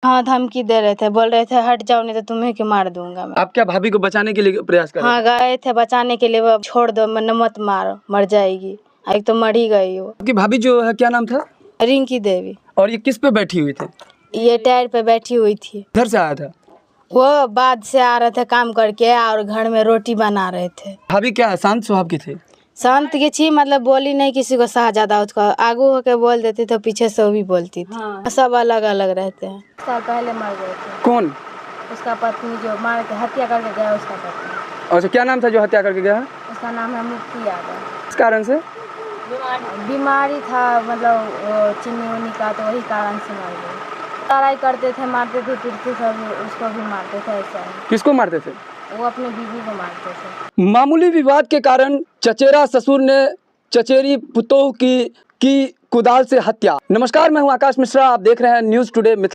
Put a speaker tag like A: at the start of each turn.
A: हाँ, धमकी दे रहे थे, बोल रहे थे हट जाओ नहीं तो तुम्हें के मार दूंगा मैं।
B: आप क्या भाभी को बचाने के लिए प्रयास कर रहे
A: हाँ, गए थे बचाने के लिए, वो छोड़ दो मत मारो, मर जाएगी। एक तो मर ही गई वो।
B: आपकी भाभी जो है क्या नाम था?
A: रिंकी देवी।
B: और ये किस पे बैठी हुई थी?
A: ये टायर पे बैठी हुई थी।
B: घर से आया था?
A: वो बाद से आ रहे थे काम करके और घर में रोटी बना रहे थे।
B: भाभी क्या शांत स्वभाव की थी?
A: शांत की थी, मतलब बोली नहीं किसी को, शाहजादा उसका आगू होके बोल देती तो पीछे से वो भी बोलती थी। हाँ। सब अलग अलग रहते हैं। साल पहले मर गए थे।
B: कौन?
A: उसका पत्नी जो मार के हत्या करके गया, उसका पत्नी।
B: अच्छा, क्या नाम था जो हत्या करके गया?
A: उसका नाम है मुक्ति यादव।
B: इस कारण से?
A: बीमारी था, मतलब चीनी उन्नी का, तो वही कारण से मर गई। लड़ाई करते थे, मारते थे, पीटते थे, उसको भी मारते थे। ऐसा है।
B: किसको मारते थे?
A: वो अपने बीवी को मारते थे।
B: मामूली विवाद के कारण चचेरा ससुर ने चचेरी पुतोह की कुदाल से हत्या। नमस्कार, मैं हूं आकाश मिश्रा, आप देख रहे हैं न्यूज़ टुडे।